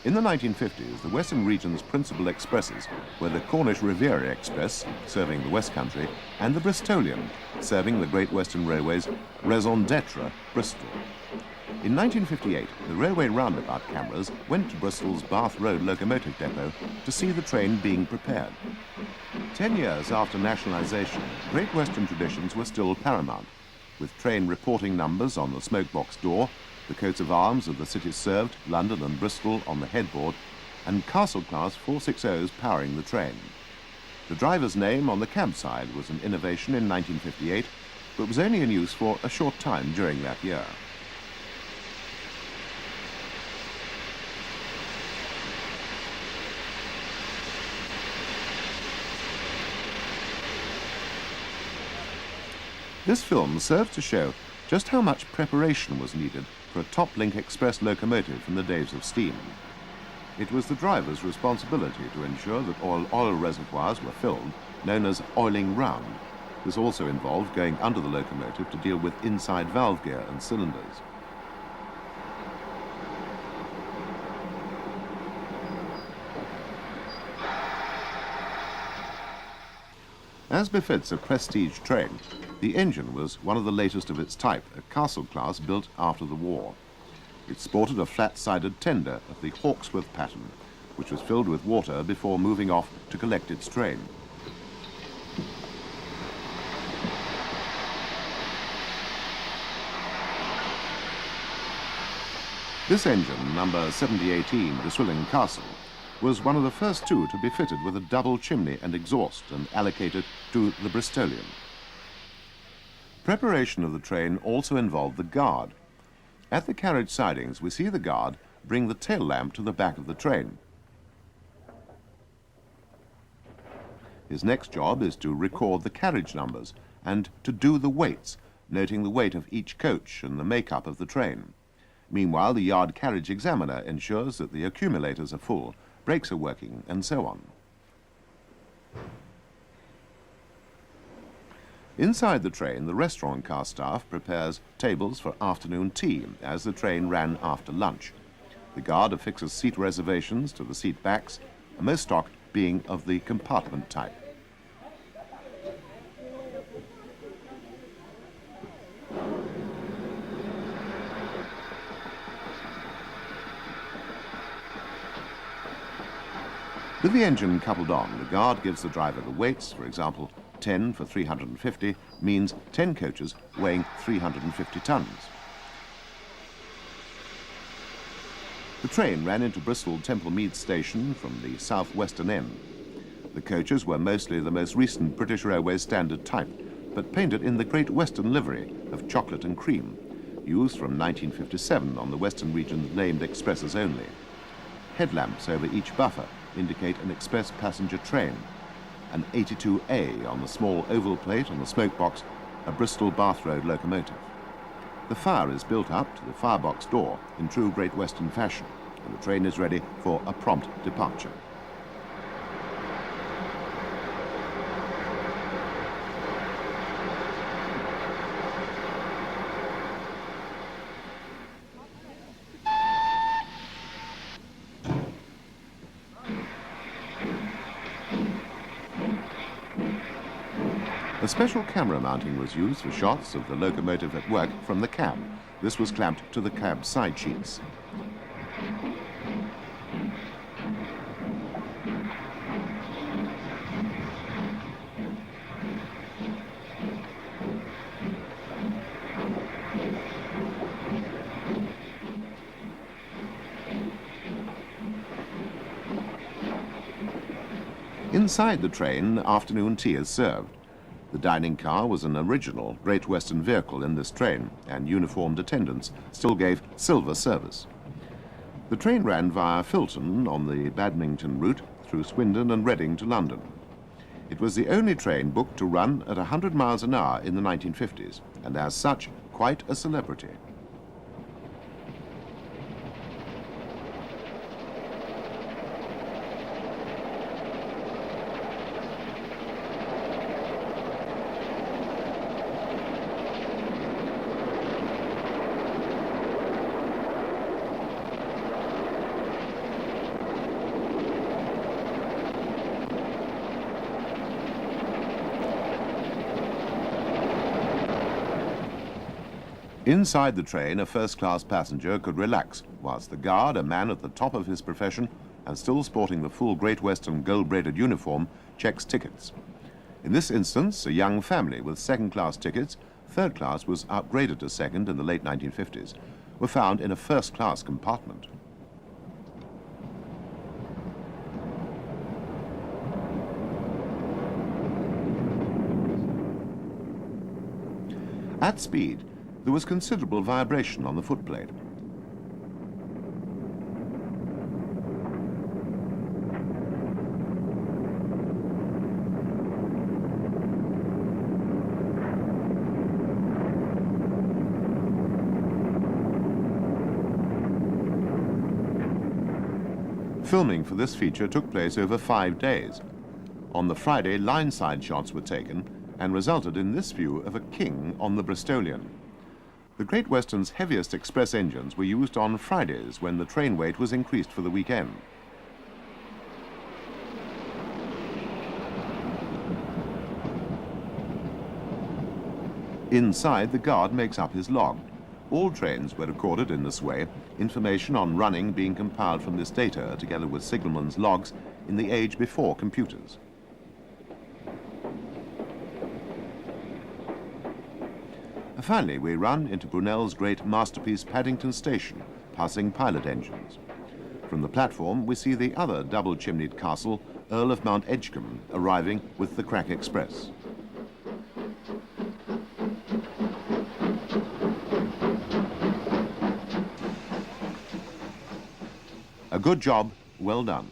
In the 1950s, the Western region's principal expresses were the Cornish Riviera Express, serving the West Country, and the Bristolian, serving the Great Western Railway's raison d'etre, Bristol. In 1958, the railway roundabout cameras went to Bristol's Bath Road locomotive depot to see the train being prepared. 10 years after nationalisation, Great Western traditions were still paramount, with train reporting numbers on the smokebox door, the coats of arms of the cities served, London and Bristol, on the headboard, and Castle-class 460s powering the train. The driver's name on the cab side was an innovation in 1958, but was only in use for a short time during that year. This film serves to show just how much preparation was needed for a top-link express locomotive from the days of steam. It was the driver's responsibility to ensure that all oil reservoirs were filled, known as oiling round. This also involved going under the locomotive to deal with inside valve gear and cylinders. As befits a prestige train, the engine was one of the latest of its type, a Castle-class built after the war. It sported a flat-sided tender of the Hawksworth pattern, which was filled with water before moving off to collect its train. This engine, number 7018 Bristolian Castle, was one of the first two to be fitted with a double chimney and exhaust and allocated to the Bristolian. Preparation of the train also involved the guard. At the carriage sidings, we see the guard bring the tail lamp to the back of the train. His next job is to record the carriage numbers and to do the weights, noting the weight of each coach and the makeup of the train. Meanwhile, the yard carriage examiner ensures that the accumulators are full, brakes are working, and so on. Inside the train, the restaurant car staff prepares tables for afternoon tea as the train ran after lunch. The guard affixes seat reservations to the seat backs, most stock being of the compartment type. With the engine coupled on, the guard gives the driver the weights. For example, 10 for 350 means 10 coaches weighing 350 tons. The train ran into Bristol Temple Meads station from the southwestern end. The coaches were mostly the most recent British Railways standard type, but painted in the Great Western livery of chocolate and cream, used from 1957 on the Western region's named expresses only. Headlamps over each buffer indicate an express passenger train. An 82A on the small oval plate on the smoke box, a Bristol Bath Road locomotive. The fire is built up to the firebox door in true Great Western fashion, and the train is ready for a prompt departure. A special camera mounting was used for shots of the locomotive at work from the cab. This was clamped to the cab side sheets. Inside the train, afternoon tea is served. The dining car was an original Great Western vehicle in this train, and uniformed attendants still gave silver service. The train ran via Filton on the Badminton route through Swindon and Reading to London. It was the only train booked to run at 100 miles an hour in the 1950s, and as such, quite a celebrity. Inside the train, a first-class passenger could relax, whilst the guard, a man at the top of his profession and still sporting the full Great Western gold-braided uniform, checks tickets. In this instance, a young family with second-class tickets, third class was upgraded to second in the late 1950s, were found in a first-class compartment. At speed, there was considerable vibration on the footplate. Filming for this feature took place over 5 days. On the Friday, line-side shots were taken and resulted in this view of a king on the Bristolian. The Great Western's heaviest express engines were used on Fridays when the train weight was increased for the weekend. Inside, the guard makes up his log. All trains were recorded in this way, information on running being compiled from this data together with signalmen's logs in the age before computers. Finally, we run into Brunel's great masterpiece Paddington station, passing pilot engines. From the platform, we see the other double-chimneyed castle, Earl of Mount Edgecombe, arriving with the Crack Express. A good job, well done.